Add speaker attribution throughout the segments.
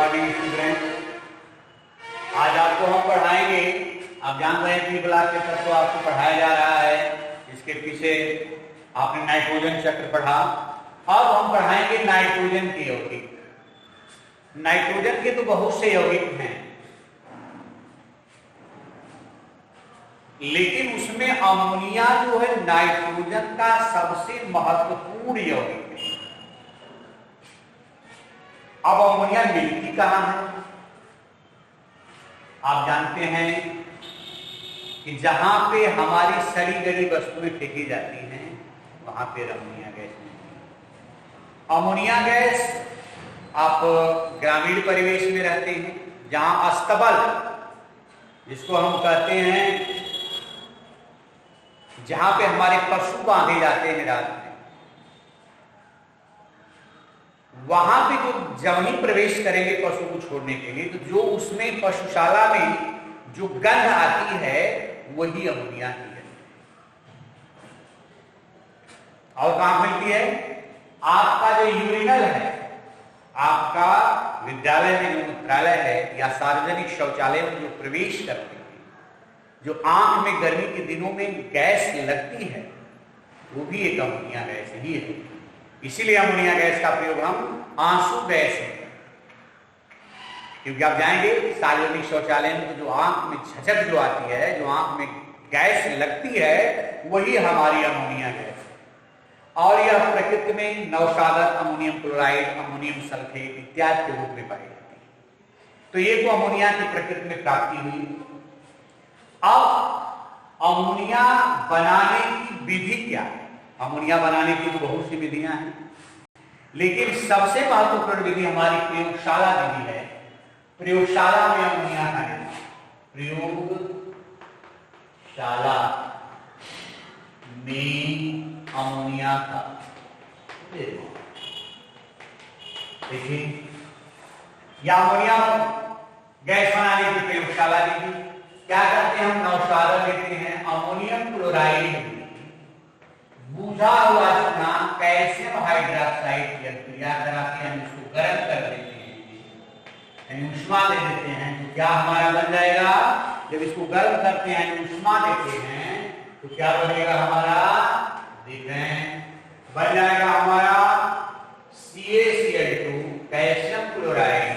Speaker 1: Morning student, आज आपको हम पढ़ाएंगे। आप जान रहे हैं कि ब्लॉक के तत्व आपको पढ़ाया जा रहा है। इसके पीछे आपने नाइट्रोजन चक्र पढ़ा। अब हम पढ़ाएंगे नाइट्रोजन के यौगिक। नाइट्रोजन के तो बहुत से यौगिक हैं, लेकिन उसमें अमोनिया जो है नाइट्रोजन का सबसे महत्वपूर्ण यौगिक है। अब अमोनिया मिलती कहां है? आप जानते हैं कि जहां पे हमारी सड़ी गली वस्तुएं फेंकी जाती हैं वहां पे अमोनिया गैस मिलती है। अमोनिया गैस आप ग्रामीण परिवेश में रहते हैं, जहां अस्तबल, जिसको हम कहते हैं, जहां पे हमारे पशु बांधे जाते हैं रात में, वहां पे जब ही प्रवेश करेंगे पशु को छोड़ने के लिए, तो जो उसमें पशुशाला में जो गंध आती है वही अमोनिया की है। और कहां मिलती है? आपका जो यूरिनल है, आपका विद्यालय में जो मूत्रालय है या सार्वजनिक शौचालय में जो प्रवेश करते हैं, जो आंख में गर्मी के दिनों में गैस लगती है, वो भी एक अमोनिया गैस ही है। इसीलिए अमोनिया गैस का प्रयोग हम आंसू गैस है, क्योंकि आप जाएंगे सार्वजनिक शौचालय में, तो जो आंख में झचक जो आती है, जो आंख में गैस लगती है, वही हमारी अमोनिया गैस है। और यह प्रकृति में नवसाधक, अमोनियम क्लोराइड, अमोनियम सल्फेट इत्यादि के रूप में पाई जाती है। तो ये तो अमोनिया की प्रकृति में प्राप्ति हुई। अब अमोनिया बनाने की विधि क्या है? अमोनिया बनाने की तो बहुत सी विधियां हैं, लेकिन सबसे महत्वपूर्ण विधि हमारी प्रयोगशाला विधि है। प्रयोगशाला में अमोनिया का निर्माण, प्रयोगशाला में अमोनिया का निर्माण। देखिए, या अमोनिया गैस बनाने की प्रयोगशाला विधि क्या करते हैं? हम नौशाला लेते हैं अमोनियम क्लोराइड, बुझा हुआ चूना, कैल्शियम हाइड्रोक्साइड की क्रिया कराते हैं, इसको गर्म कर देते हैं, ऊष्मा दे देते हैं। तो क्या हमारा बन जाएगा? जब इसको गर्म करते हैं, ऊष्मा देते हैं, तो क्या बनेगा हमारा? देख रहे हैं, बन जाएगा हमारा CaCl2 कैल्शियम क्लोराइड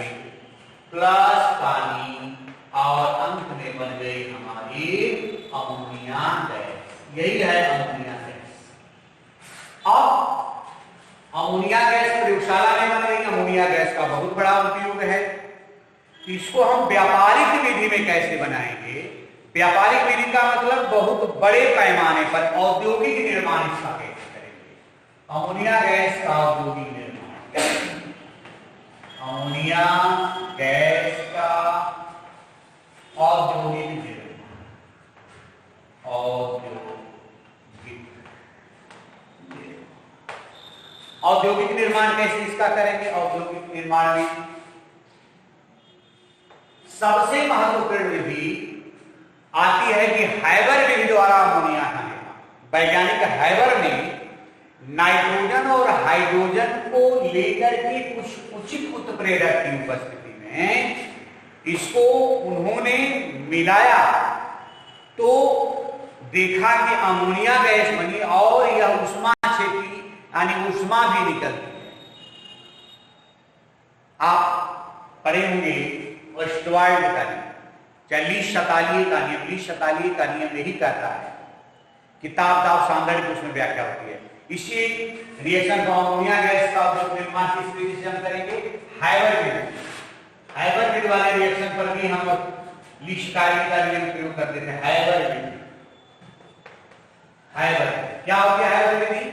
Speaker 1: प्लस पानी, और अंत में बन गई हमारी अमोनिया गैस। यही है अमोनिया गैस। अब अमोनिया गैस प्रयोगशाला में बन रही अमोनिया गैस का बहुत बड़ा उपयोग है। इसको हम व्यापारिक विधि में कैसे बनाएंगे? व्यापारिक विधि का मतलब बहुत बड़े पैमाने पर औद्योगिक निर्माण इसका कैसे करेंगे? अमोनिया गैस का औद्योगिक निर्माण, अमोनिया गैस का औद्योगिक निर्माण, औद्योगिक निर्माण कैसे इसका करेंगे? औद्योगिक निर्माण में सबसे महत्वपूर्ण विधि आती है कि हाइबर विधि द्वारा अमोनिया का निर्माण। वैज्ञानिक हाइबर ने नाइट्रोजन और हाइड्रोजन को लेकर के कुछ उचित उत्प्रेरक की उपस्थिति में इसको उन्होंने मिलाया, तो देखा कि अमोनिया गैस बनी और यह ऊष्मा क्षेपी, यानी ऊष्मा भी निकलती है। आप पढ़े होंगे ऑस्टवाल्ड का नियम, चाहे लीस शतालीय का नियम। लीस शतालीय का नियम यही कहता है, किताब दाव सौंदर्य उसमें व्याख्या होती है। इसी रिएक्शन को अमोनिया गैस का निर्माण किस विधि से हम करेंगे? हाइबर विधि। हाइबर विधि वाले रिएक्शन पर भी हम लीस शतालीय का नियम प्रयोग कर देते हैं। हाइबर विधि, हाइबर क्या होती है? हाइबर विधि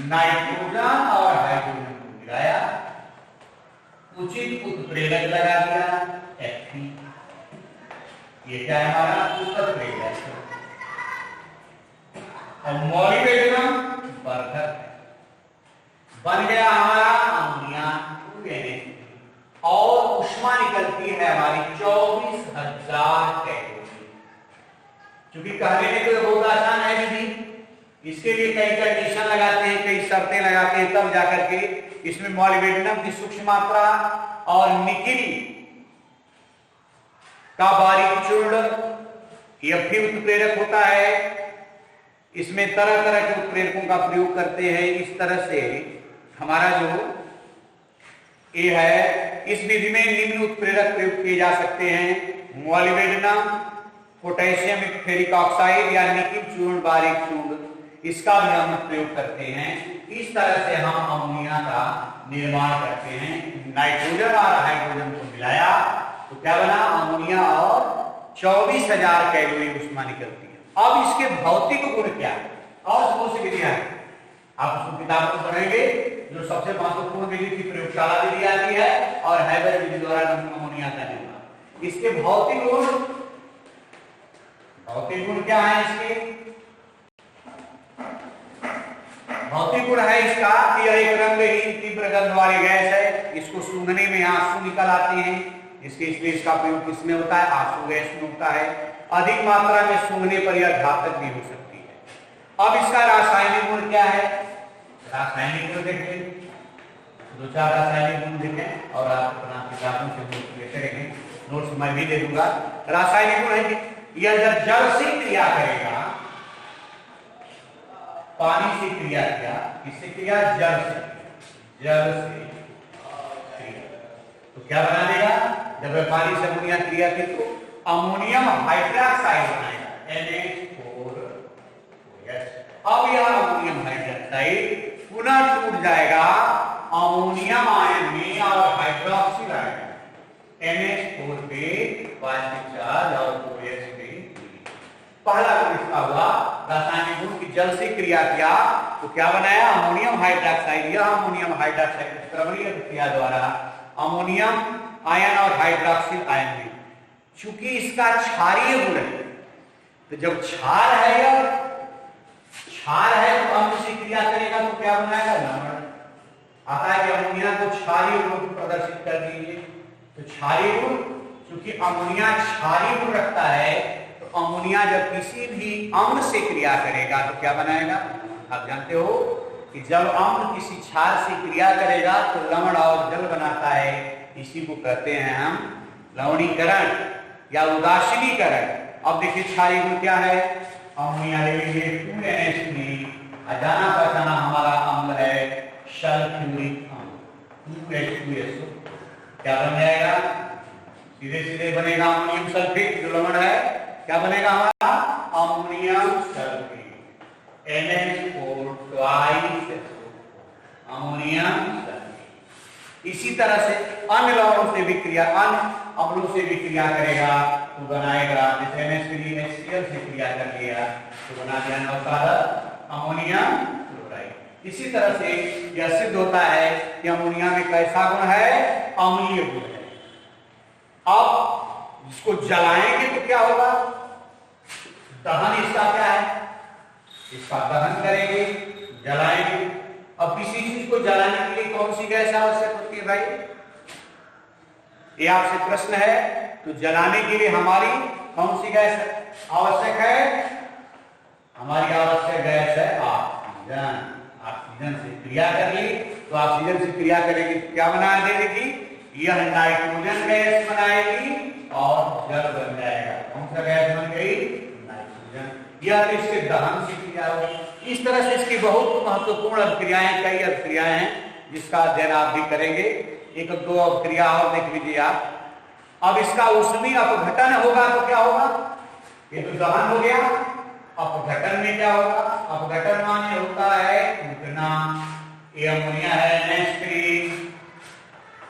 Speaker 1: नाइट्रोजन और हाइड्रोजन को मिलाया, उचित उत्प्रेरक लगा दिया Fe। ये क्या है? हमारा उत्प्रेरक। और मॉलिक्यूलम वर्धक बन गया हमारा अमोनिया, और ऊष्मा निकलती है हमारी 24,000 कैलोरी। क्योंकि कहने में तो बहुत आसान है विधि, इसके लिए कई कंडीशन लगाते हैं, कई शर्तें लगाते हैं, तब जाकर के इसमें मॉलिब्डेनम की सूक्ष्म मात्रा और निकिल का बारीक चूर्ण, यह भी उत्प्रेरक होता है। इसमें तरह तरह के उत्प्रेरकों का प्रयोग करते हैं। इस तरह से हमारा जो ये है, इस विधि में निम्न उत्प्रेरक प्रयोग किए जा सकते हैं: मोलिब्डेनम, पोटेशियम फेरिक ऑक्साइड या निकिल चूर्ण, बारीक चूर्ण, इसका भी हम प्रयोग करते हैं। इस तरह से हम अमोनिया का निर्माण करते हैं। नाइट्रोजन और हाइड्रोजन को मिलाया तो क्या बना? अमोनिया, और 24,000 कैलोरी ऊष्मा निकलती है। अब इसके भौतिक गुण क्या है और कौन सी विधियां हैं, आप उसको किताब को पढ़ेंगे। जो सबसे महत्वपूर्ण विधि की प्रयोगशाला विधि आती है और हैबर विधि द्वारा अमोनिया का निर्माण। इसके भौतिक गुण क्या है? इसके भौतिक गुण है इसका कि यह एक रंगहीन तीव्र गंध वाली गैस है। इसको सूंघने में आंसू निकल आते हैं। इसलिए इसका प्रयोग किसमें होता है? आंसू गैस में होता है। अधिक मात्रा में सूंघने पर यह घातक भी हो सकती है। अब इसका रासायनिक गुण क्या है? रासायनिक गुण देखें, दो चार रासायनिक गुण देखें और आप अपना किताबों से नोट लेते रहेंगे। नोट्स मैं भी दे दूंगा। रासायनिक गुण है कि यह जब जल से क्रिया करेगा, पानी से क्रिया किया, किससे क्रिया? जल से क्रिया, तो क्या बना देगा? जब पानी से अमोनिया क्रिया की तो अमोनियम हाइड्रोक्साइड बनाएगा, NH4OH। अब यह अमोनियम हाइड्रोक्साइड पुनः टूट जाएगा अमोनियम आयन में और हाइड्रोक्सिल आयन, NH4 पे पॉजिटिव चार्ज और OH पे। पहला गुण इसका हुआ रासायनिक गुण की जल से क्रिया किया तो क्या बनाया? Ammonium hydroxide. यह अमोनियम हाइड्रोक्साइड द्रवणीय क्रिया द्वारा अमोनियम आयन और हाइड्रोक्सिल आयन में, चूंकि इसका क्षारीय गुण है, तो जब क्षार है तो अम्ल से क्रिया करेगा तो क्या बनाएगा? लवण। आता है कि अमोनिया को क्षारीय गुण प्रदर्शित कर दीजिए। तो क्षारीय गुण, चूंकि अमोनिया क्षारीय गुण रखता है तो अमोनिया जब किसी भी अम्ल से क्रिया करेगा तो क्या बनाएगा? आप जानते हो कि जब अम्ल किसी क्षार से क्रिया करेगा तो लवण और जल बनाता है। इसी को कहते हैं हम लवणीकरण या उदासीनीकरण। अब देखिए क्षारीय गुण क्या है? अमोनिया ले लीजिए 2NH3, जाना पहचाना हमारा अम्ल है सल्फ्यूरिक अम्ल 2H2SO। क्या बन जाएगा? सीधे सीधे बनेगा अमोनियम सल्फेट, जो लवण है क्या बनेगा हमारा? Ammonium sulphate, NH4 2SO, ammonium sulphate. इसी तरह से अन्य लवणों से भी क्रिया, अन्य अम्लों से भी क्रिया करेगा तो बनाएगा, जैसे NH3HCl से क्रिया कर लिया तो बना दिया नवसारक अमोनियम क्लोराइड। इसी तरह से यह सिद्ध होता है कि अमोनिया में कैसा गुण है? अम्लीय गुण है। अब इसको जलाएंगे तो क्या होगा? दहन इसका क्या है? इसका दहन करेंगे, जलाएंगे। अब किसी चीज को जलाने के लिए कौन सी गैस आवश्यक होती है भाई? ये आपसे प्रश्न है। तो जलाने के लिए हमारी कौन सी गैस आवश्यक है? हमारी आवश्यक गैस है ऑक्सीजन। ऑक्सीजन से क्रिया कर ली तो ऑक्सीजन से क्रिया करेगी तो क्या बना देगी? यह नाइट्रोजन गैस बनाएगी और जल बन जाएगा। कौन सा गैस बन गई? नाइट्रोजन। यह इसके दहन से क्रिया होगी। इस तरह से इसकी बहुत महत्वपूर्ण अभिक्रियाएं, कई अभिक्रियाएं हैं जिसका अध्ययन आप भी करेंगे। एक दो अभिक्रिया और देख लीजिए आप। अब इसका ऊष्मीय अपघटन होगा तो क्या होगा? ये तो दहन हो गया। अपघटन में क्या होगा? अपघटन माने होता है टूटना। ये अमोनिया है NH3,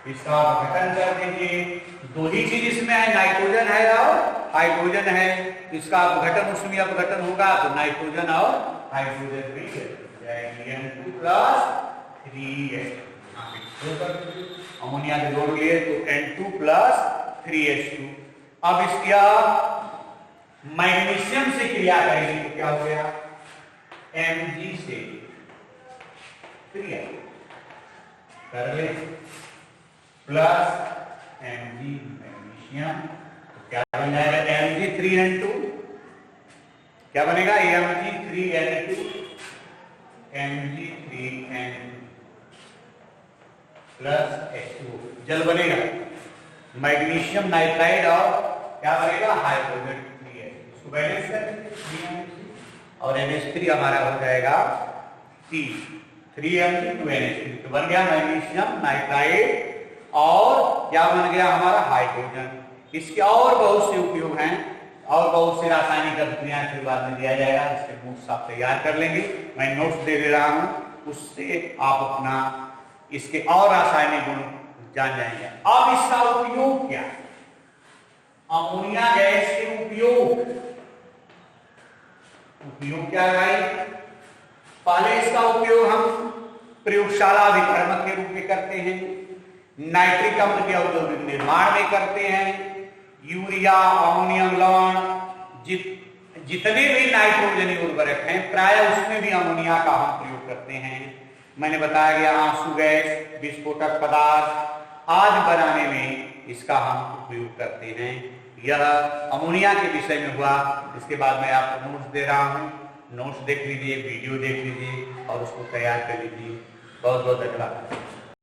Speaker 1: इसका अपघटन कर दीजिए। दो ही चीज इसमें है, नाइट्रोजन है और हाइड्रोजन है। इसका अपघटन, ऊष्मीय अपघटन होगा तो नाइट्रोजन और हाइड्रोजन भी जाएगी, N2+3H। अमोनिया के जोड़ लिए तो N2+3H2। अब इसका मैग्नीशियम से क्रिया करेगी तो क्या हो गया? Mg से क्रिया कर ले प्लस Mg मैग्नीशियम तो क्या बन जाएगा? Mg3N2। क्या बनेगा? Mg3N2, Mg3N2। प्लस H2O, जल बनेगा। मैग्नीशियम नाइट्राइड और क्या बनेगा, हाइड्रोजन 3 इसको बैलेंस करेंगे और NH3 हमारा हो जाएगा 3Mg2NH3। तो बन गया मैग्नीशियम नाइट्राइड और क्या बन गया हमारा हाइड्रोजन। इसके और बहुत से उपयोग हैं और बहुत से रासायनिक अभिक्रियाएं फिर बाद में दिया जाएगा, इसके नोट्स आप तैयार कर लेंगे, मैं नोट्स दे रहा हूं, उससे आप अपना इसके और रासायनिक गुण जान जाएंगे। अब इसका उपयोग क्या, अमोनिया गैस के उपयोग क्या है भाई। पहले इसका उपयोग हम प्रयोगशाला अभिकर्मक के रूप में करते हैं, नाइट्रिक अम्ल के औद्योगिक निर्माण में करते हैं, यूरिया, अमोनियम लवण, जितने भी नाइट्रोजनी उर्वरक हैं प्राय उसमें भी अमोनिया का हम प्रयोग करते हैं। मैंने बताया गया आंसू गैस, विस्फोटक पदार्थ आदि बनाने में इसका हम उपयोग करते हैं। यह अमोनिया के विषय में हुआ। इसके बाद मैं आपको नोट्स दे रहा हूं, नोट्स देख लीजिए, वीडियो देख लीजिए और उसको तैयार कर लीजिए। बहुत बहुत धन्यवाद।